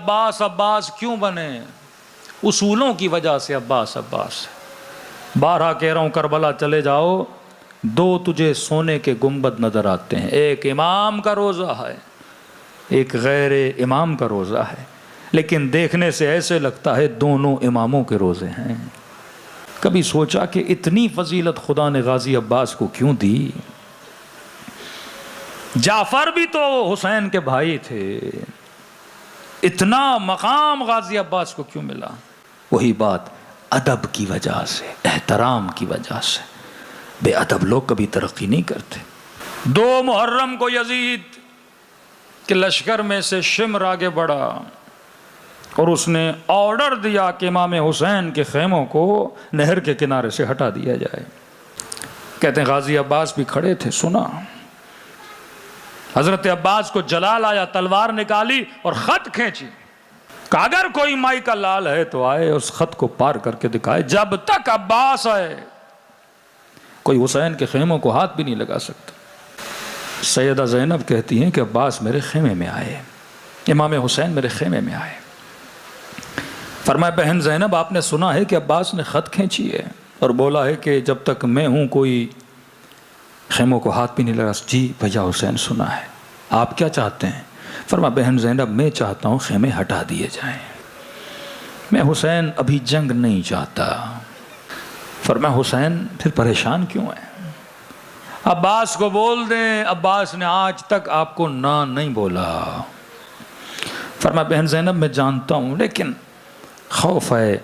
عباس عباس کیوں بنے؟ اصولوں کی وجہ سے عباس عباس۔ بارہا کہہ رہا ہوں کربلا چلے جاؤ، دو تجھے سونے کے گنبد نظر آتے ہیں، ایک امام کا روزہ ہے، ایک غیر امام کا روزہ ہے، لیکن دیکھنے سے ایسے لگتا ہے دونوں اماموں کے روزے ہیں۔ کبھی سوچا کہ اتنی فضیلت خدا نے غازی عباس کو کیوں دی؟ جعفر بھی تو حسین کے بھائی تھے، اتنا مقام غازی عباس کو کیوں ملا؟ وہی بات، ادب کی وجہ سے، احترام کی وجہ سے۔ بے ادب لوگ کبھی ترقی نہیں کرتے۔ 2 محرم کو یزید کے لشکر میں سے شمر آگے بڑھا اور اس نے آرڈر دیا کہ امام حسین کے خیموں کو نہر کے کنارے سے ہٹا دیا جائے۔ کہتے ہیں غازی عباس بھی کھڑے تھے، سنا۔ حضرت عباس کو جلال آیا، تلوار نکالی اور خط کھینچی، کہ اگر کوئی مائی کا لال ہے تو آئے اس خط کو پار کر کے دکھائے۔ جب تک عباس آئے کوئی حسین کے خیموں کو ہاتھ بھی نہیں لگا سکتا۔ سیدہ زینب کہتی ہیں کہ عباس میرے خیمے میں آئے، امام حسین میرے خیمے میں آئے۔ فرمایا بہن زینب آپ نے سنا ہے کہ عباس نے خط کھینچی ہے اور بولا ہے کہ جب تک میں ہوں کوئی خیموں کو ہاتھ بھی نہیں لگا۔ جی بھیا حسین سنا ہے، آپ کیا چاہتے ہیں؟ فرمایا بہن زینب میں چاہتا ہوں خیمے ہٹا دیے جائیں، میں حسین ابھی جنگ نہیں چاہتا۔ فرمایا حسین پھر پریشان کیوں ہیں؟ عباس کو بول دیں، عباس نے آج تک آپ کو نہ نہیں بولا۔ فرمایا بہن زینب میں جانتا ہوں، لیکن خوف ہے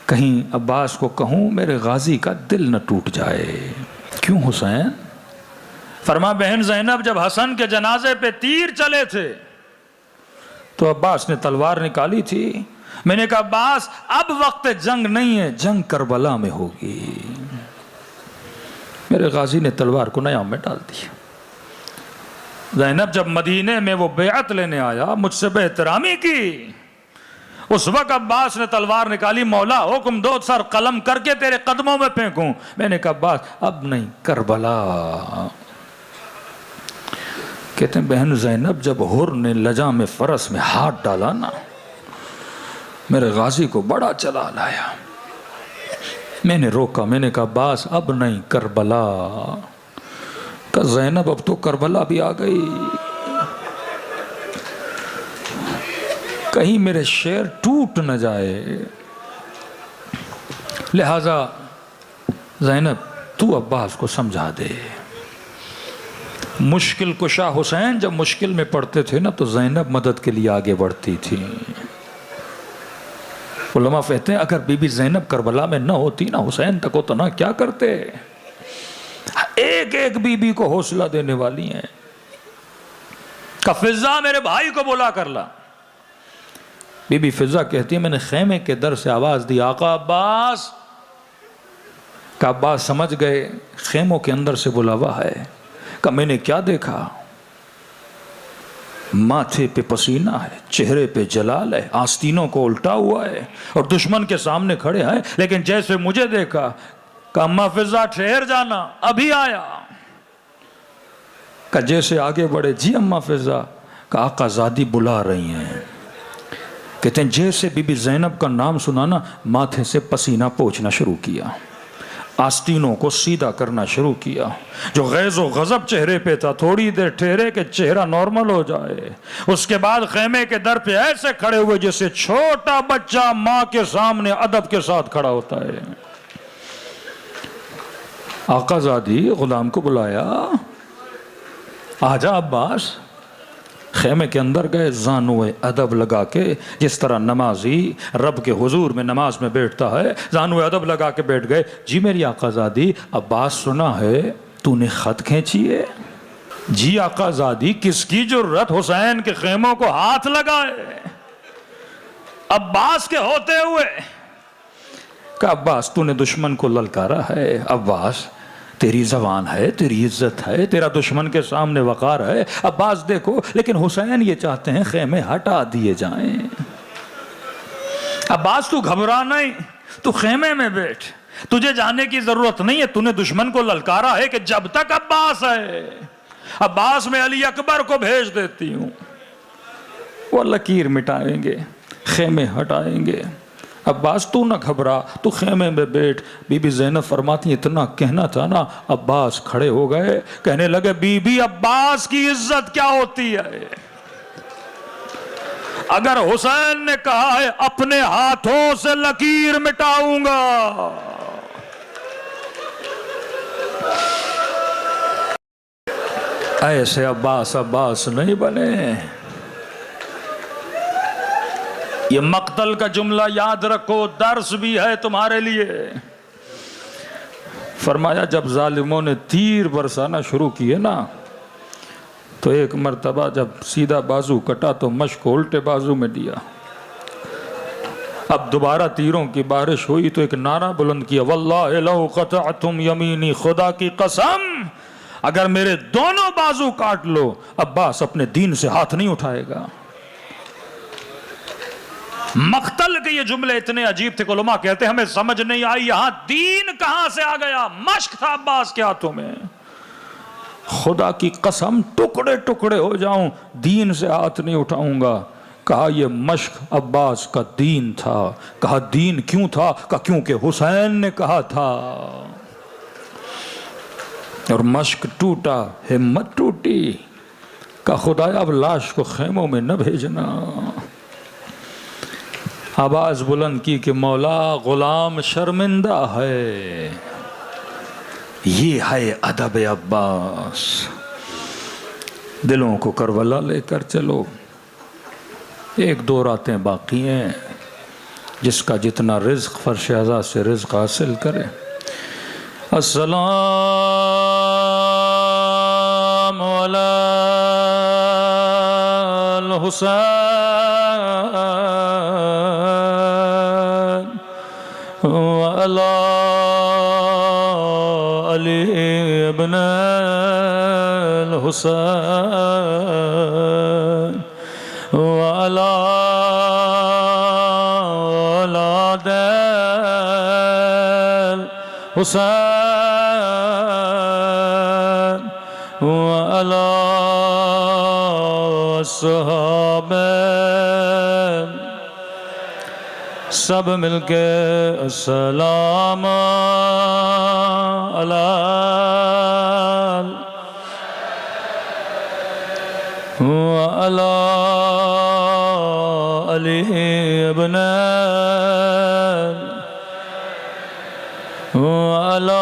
کہیں عباس کو کہوں میرے غازی کا دل نہ ٹوٹ جائے۔ کیوں حسین؟ فرمایا بہن زینب جب حسن کے جنازے پہ تیر چلے تھے تو عباس نے تلوار نکالی تھی، میں نے کہا عباس اب وقت جنگ نہیں ہے، جنگ کربلا میں ہوگی۔ میرے غازی نے تلوار کو نیام میں ڈال دیا۔ زینب جب مدینے میں وہ بیعت لینے آیا، مجھ سے بے احترامی کی، اس وقت عباس نے تلوار نکالی، مولا حکم دو سر قلم کر کے تیرے قدموں میں پھینکوں۔ میں نے کہا عباس اب نہیں، کربلا۔ کہتے ہیں بہن زینب جب حر نے لجام فرس میں ہاتھ ڈالا نا، میرے غازی کو بڑا جلال آیا۔ میں نے روکا، میں نے کہا عباس اب نہیں، کربلا۔ کہ زینب اب تو کربلا بھی آ گئی، کہیں میرے شعر ٹوٹ نہ جائے، لہذا زینب تو عباس کو سمجھا دے۔ مشکل کشا حسین جب مشکل میں پڑتے تھے نا تو زینب مدد کے لیے آگے بڑھتی تھی۔ علماء کہتے ہیں اگر بی بی زینب کربلا میں نہ ہوتی نا، حسین تک ہوتا نا، کیا کرتے؟ ایک ایک بی بی کو حوصلہ دینے والی ہیں۔ کہ فضا میرے بھائی کو بلا کر لا۔ بی بی فضا کہتی ہے میں نے خیمے کے در سے آواز دی، آقا عباس۔ کہ عباس سمجھ گئے خیموں کے اندر سے بلاوا ہے۔ کہ میں نے کیا دیکھا؟ ماتھے پہ پسینہ ہے، چہرے پہ جلال ہے، آستینوں کو الٹا ہوا ہے اور دشمن کے سامنے کھڑے ہیں، لیکن جیسے مجھے دیکھا کہ اماں فضا ٹھہر جانا ابھی آیا۔ کہ جیسے آگے بڑھے، جی اماں فضا۔ کہ آقا زادی بلا رہی ہیں۔ کہتے ہیں جیسے بی بی زینب کا نام سنانا، ماتھے سے پسینہ پوچھنا شروع کیا، آستینوں کو سیدھا کرنا شروع کیا۔ جو غیظ و غضب چہرے پہ تھا تھوڑی دیر ٹھہرے کہ چہرہ نارمل ہو جائے، اس کے بعد خیمے کے در پہ ایسے کھڑے ہوئے جیسے چھوٹا بچہ ماں کے سامنے ادب کے ساتھ کھڑا ہوتا ہے۔ آقا زادی غلام کو بلایا، آجا عباس۔ خیمے کے اندر گئے، زانوے ادب لگا کے، جس طرح نمازی رب کے حضور میں نماز میں بیٹھتا ہے، زانوے ادب لگا کے بیٹھ گئے۔ جی میری آقا زادی، عباس سنا ہے تو نے خط کھینچی ہے؟ جی آقا زادی، کس کی جرت حسین کے خیموں کو ہاتھ لگائے عباس کے ہوتے ہوئے؟ کہ عباس تو نے دشمن کو للکارا ہے، عباس تیری زبان ہے، تیری عزت ہے، تیرا دشمن کے سامنے وقار ہے، عباس دیکھو، لیکن حسین یہ چاہتے ہیں خیمے ہٹا دیے جائیں۔ عباس تو گھبرا نہیں، تو خیمے میں بیٹھ، تجھے جانے کی ضرورت نہیں ہے، تو نے دشمن کو للکارا ہے کہ جب تک عباس ہے، عباس میں علی اکبر کو بھیج دیتی ہوں۔ وہ لکیر مٹائیں گے، خیمے ہٹائیں گے۔ عباس تو نہ گھبرا، تو خیمے میں بیٹھ۔ بی بی زینب فرماتی اتنا کہنا تھا نا، عباس کھڑے ہو گئے، کہنے لگے بی بی عباس کی عزت کیا ہوتی ہے؟ اگر حسین نے کہا ہے اپنے ہاتھوں سے لکیر مٹاؤں گا، ایسے عباس نہیں بنے۔ یہ مقتل کا جملہ یاد رکھو، درس بھی ہے تمہارے لیے۔ فرمایا جب ظالموں نے تیر برسانا شروع کیے نا، تو ایک مرتبہ جب سیدھا بازو کٹا تو مشق الٹے بازو میں دیا۔ اب دوبارہ تیروں کی بارش ہوئی تو ایک نعرہ بلند کیا، واللہ لو قطعتم یمینی، خدا کی قسم اگر میرے دونوں بازو کاٹ لو، عباس اپنے دین سے ہاتھ نہیں اٹھائے گا۔ مقتل کے یہ جملے اتنے عجیب تھے کہ علماء کہتے ہیں ہمیں سمجھ نہیں آئی یہاں دین کہاں سے آ گیا۔ مشق تھا عباس کے ہاتھوں میں، خدا کی قسم ٹکڑے ٹکڑے ہو جاؤں دین سے ہاتھ نہیں اٹھاؤں گا۔ کہا یہ مشق عباس کا دین تھا۔ کہا دین کیوں تھا؟ کہا کیونکہ حسین نے کہا تھا۔ اور مشق ٹوٹا، ہمت ٹوٹی۔ کہا خدایا اب لاش کو خیموں میں نہ بھیجنا۔ آواز بلند کی کہ مولا غلام شرمندہ ہے۔ یہ ہے ادب عباس۔ دلوں کو کربلا لے کر چلو، ایک دو راتیں باقی ہیں، جس کا جتنا رزق فرش اعضاء سے رزق حاصل کرے۔ السلام علی الحسین وعلی علی ابن الحسین وعلی اولاد الحسین وعلی صحابہ، سب مل کے السلام علی وعلی علی ابن وعلی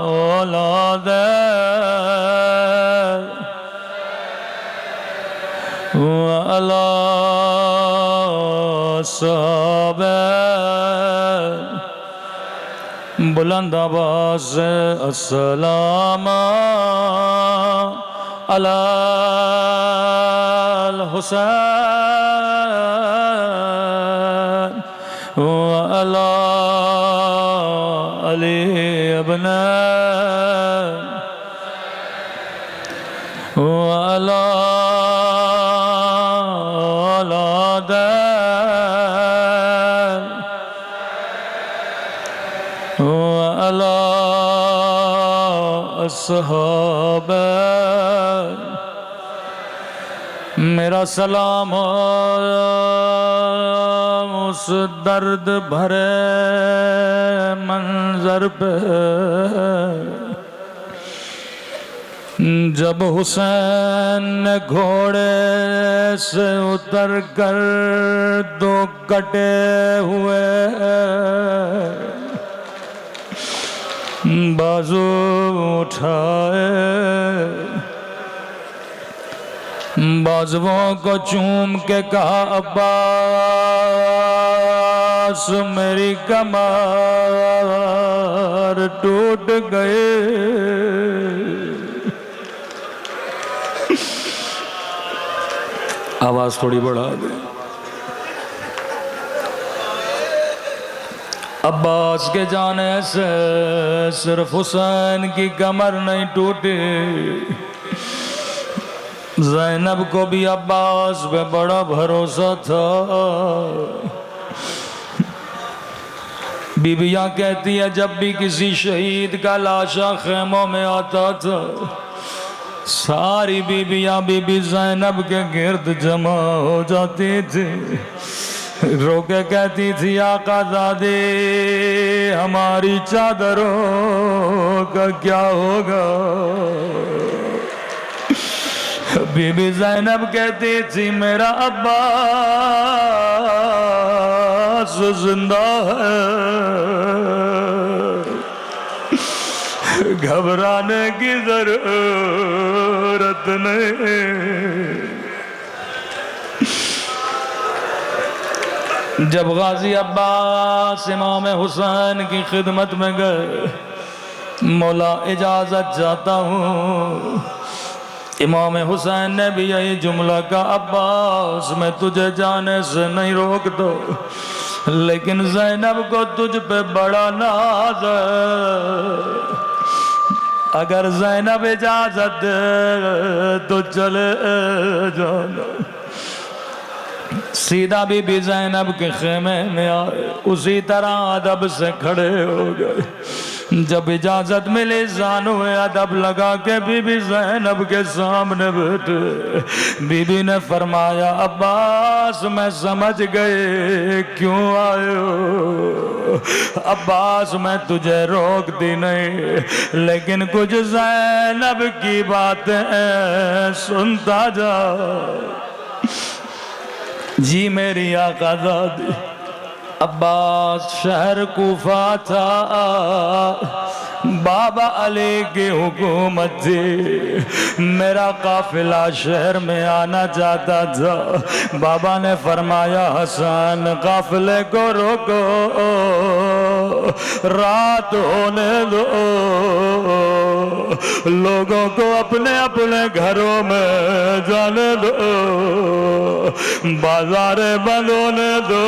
اولاد وعلی صحابہ۔ بلند آواز سے السلام علی الحسین وعلی علی ابن وعلی اولاد وعلی الصحابہ۔ میرا سلام اس درد بھرے منظر پہ جب حسین نے گھوڑے سے اتر کر دو کٹے ہوئے بازو اٹھائے، بازووں کو چوم کے کہا عباس میری کمر ٹوٹ گئے۔ آواز تھوڑی بڑھا دے۔ عباس کے جانے سے صرف حسین کی کمر نہیں ٹوٹی، زینب کو بھی عباس پہ بڑا بھروسہ تھا۔ بیویاں کہتی ہے جب بھی کسی شہید کا لاشا خیموں میں آتا تھا ساری بیویاں بی بی زینب کے گرد جمع ہو جاتی تھی، رو کے کہتی تھی آقا زادے ہماری چادروں کا کیا ہوگا؟ بی بی زینب کہتی تھی میرا عباس زندہ ہے، گھبرانے کی ضرورت نہیں۔ جب غازی عباس امام حسین کی خدمت میں گئے، مولا اجازت چاہتا ہوں۔ امام حسین نے بھی یہی جملہ کہا عباس میں تجھے جانے سے نہیں روک دو، لیکن زینب کو تجھ پہ بڑا ناز ہے، اگر زینب اجازت دے تو چلے جانا۔ سیدھا بی بی زینب کے خیمے میں آئے، اسی طرح ادب سے کھڑے ہو گئے۔ جب اجازت ملی زانو ادب لگا کے بی بی زینب کے سامنے بیٹھے، بی بی نے فرمایا عباس میں سمجھ گئے کیوں آئے ہو۔ عباس میں تجھے روک دی نہیں، لیکن کچھ زینب کی باتیں سنتا جا۔ جی میری آقا زادی، عباس شہر کوفہ تھا، بابا علی کی حکومت تھی، میرا قافلہ شہر میں آنا چاہتا تھا۔ بابا نے فرمایا حسن قافلے کو روکو، رات ہونے دو، لوگوں کو اپنے اپنے گھروں میں جانے دو، بازاریں بند ہونے دو،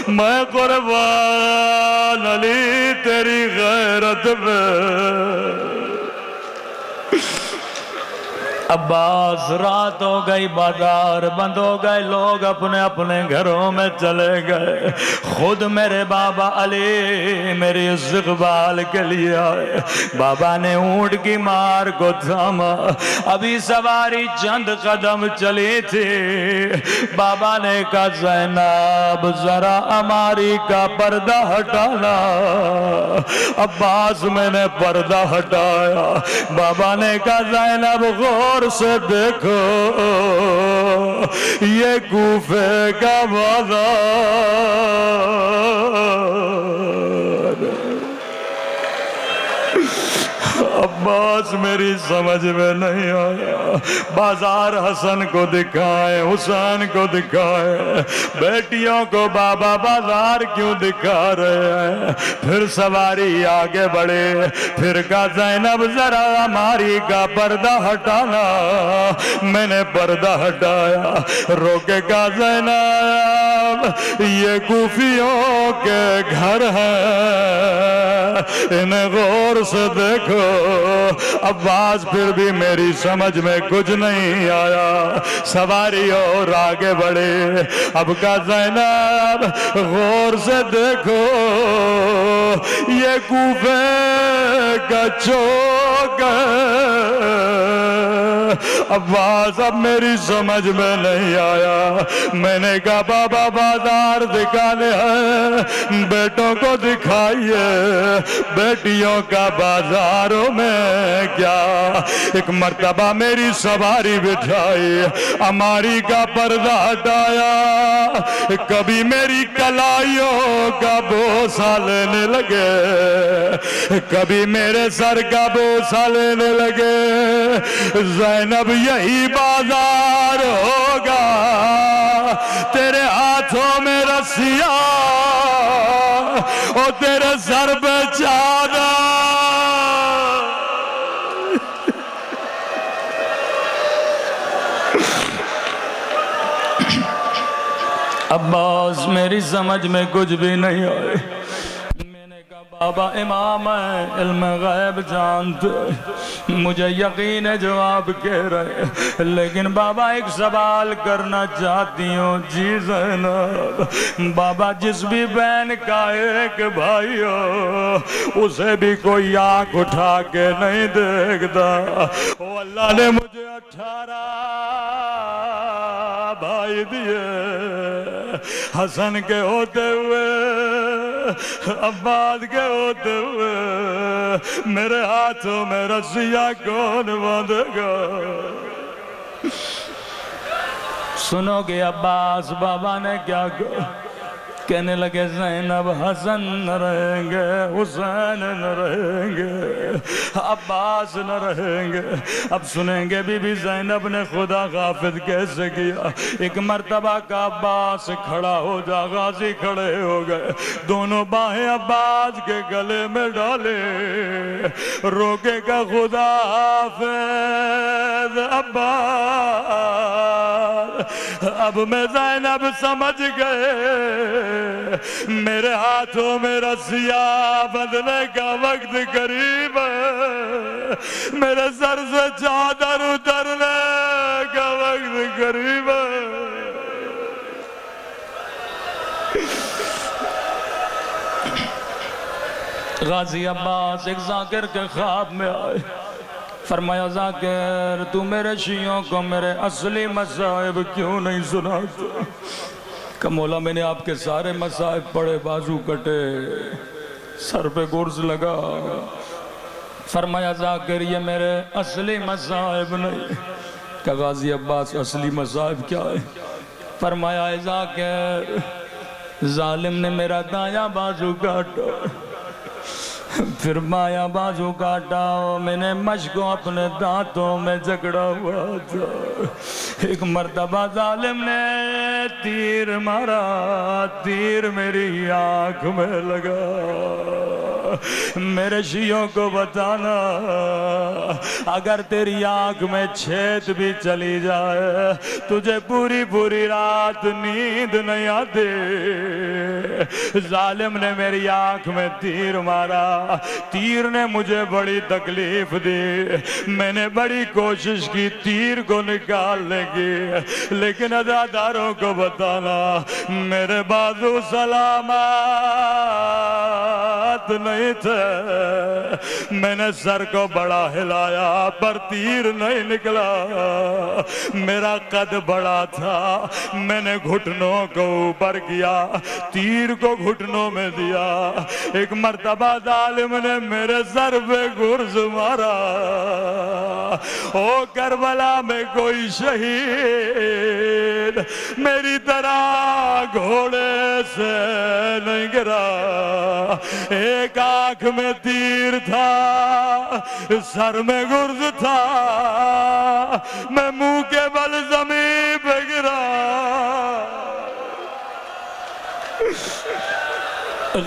میں قربان علی تیری غیرت میں۔ عباس رات ہو گئی، بازار بند ہو گئے، لوگ اپنے اپنے گھروں میں چلے گئے، خود میرے بابا علی میری استقبال کے لیے آئے۔ بابا نے اونٹ کی مار کو تھاما، ابھی سواری چند قدم چلی تھی، بابا نے کہا زینب ذرا ہماری کا پردہ ہٹانا۔ عباس میں نے پردہ ہٹایا، بابا نے کہا زینب غور سے دیکھو یہ کوفے کا بازار۔ عباس میری سمجھ میں نہیں آیا، بازار حسن کو دکھائے، حسین کو دکھائے، بیٹیوں کو بابا بازار کیوں دکھا رہے ہیں؟ پھر سواری آگے بڑھے، پھر کہا زینب ذرا ہماری کا پردہ ہٹانا۔ میں نے پردہ ہٹایا، روکے کہا زینب یہ کوفیوں کے گھر ہیں، انہیں غور سے دیکھو۔ عباس پھر بھی میری سمجھ میں کچھ نہیں آیا، سواری اور آگے بڑھے، اب کا زینب غور سے دیکھو یہ کوفے کا چوک ہے۔ عباس اب میری سمجھ میں نہیں آیا، میں نے کہا بابا بازار دکھانے ہیں، بیٹوں کو دکھائیے، بیٹیوں کا بازاروں میں کیا۔ ایک مرتبہ میری سواری بٹھائی، ہماری کا پردہ ہٹایا، کبھی میری کلائیوں کا بوسہ لینے لگے، کبھی میرے سر کا بوسہ لینے لگے۔ زینب یہی بازار ہوگا، تیرے ہاتھوں میں رسیاں اور تیرے سر پہ چادر۔ عباس میری سمجھ میں کچھ بھی نہیں آئے، میں نے کہا بابا امام ہے، علم غیب جانتے، مجھے یقین ہے جو آپ کہہ رہے، لیکن بابا ایک سوال کرنا چاہتی ہوں جی زینب، بابا جس بھی بہن کا ایک بھائی ہو اسے بھی کوئی آنکھ اٹھا کے نہیں دیکھتا، وہ اللہ نے مجھے 18 بھائی دیے، حسن کے ہوتے ہوئے، عباس کے ہوتے ہوئے، میرے ہاتھوں میں رسیاں کون باندھے گا؟ سنو گے عباس بابا نے کیا کہا؟ کہنے لگے زینب حسن نہ رہیں گے، حسین نہ رہیں گے، عباس نہ رہیں گے۔ اب سنیں گے بی بی زینب نے خدا غافظ کیسے کیا۔ ایک مرتبہ کا عباس کھڑا ہو جا، غازی کھڑے ہو گئے، دونوں باہیں عباس کے گلے میں ڈالے، روکے گا خدا حافظ عباس، اب میں زینب سمجھ گئے میرے ہاتھوں میں رسیاں بدلنے کا وقت قریب ہے، میرے سر سے چادر اترنے کا وقت قریب ہے۔ غازی عباس ایک ذاکر کے خواب میں آئے، فرمایا ذاکر تو میرے شیعوں کو میرے اصلی مصائب کیوں نہیں سناتا؟ کہ مولا میں نے آپ کے سارے مصائب پڑھے، بازو کٹے، سر پہ گرز لگا۔ فرمایا ذاکر یہ میرے اصلی مصائب نہیں۔ کہ غازی عباس اصلی مصائب کیا ہے؟ فرمایا ذاکر ظالم نے میرا دایاں بازو کاٹا، پھر بایاں بازو کاٹا، میں نے مشکو اپنے دانتوں میں جکڑا ہوا تھا، ایک مرتبہ ظالم نے تیر مارا، تیر میری آنکھ میں لگا۔ میرے شیعوں کو بتانا اگر تیری آنکھ میں چھید بھی چلی جائے تجھے پوری پوری رات نیند نہیں آتی۔ ظالم نے میری آنکھ میں تیر مارا، تیر نے مجھے بڑی تکلیف دی، میں نے بڑی کوشش کی تیر کو نکالنے کی، لیکن عزاداروں کو بتانا میرے بازو سلامت نہیں تھے، میں نے سر کو بڑا ہلایا پر تیر نہیں نکلا، میرا قد بڑا تھا، میں نے گھٹنوں کو اوپر کیا، تیر کو گھٹنوں میں دیا، ایک مرتبہ ظالم نے میرے سر پہ گرز مارا۔ او کربلا میں کوئی شہید میری طرح گھوڑے سے نہیں گرا، ایک آنکھ میں تیر تھا، سر میں گرز تھا، میں منہ کے بل زمین پہ گرا۔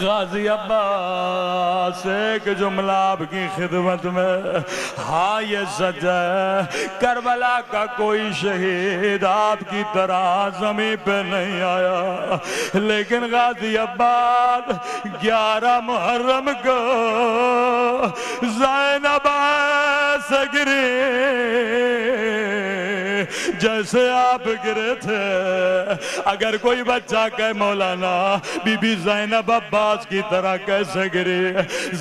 غازی عباس ایک جملہ آپ کی خدمت میں، ہاں یہ سچ ہے کربلا کا کوئی شہید آپ کی طرح زمین پہ نہیں آیا، لیکن غازی عباس 11 محرم کو زینب سے گری جیسے آپ گرے تھے۔ اگر کوئی بچہ کہے مولانا بی بی زینب عباس کی طرح کیسے گری،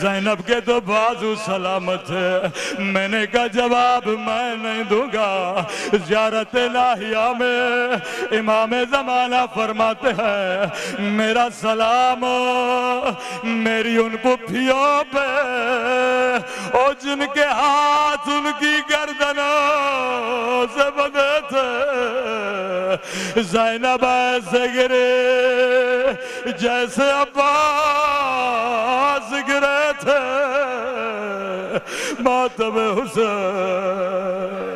زینب کے تو بازو سلامت ہے، میں نے کہا جواب میں نہیں دوں گا۔ زیارت الہیہ میں امام زمانہ فرماتے ہیں میرا سلام میری ان پھپھیوں پہ اور جن کے ہاتھ ان کی گردنوں سے بندھے تھے، زینب ایسے گرے جیسے عباس گرے تھے ماتم حسین۔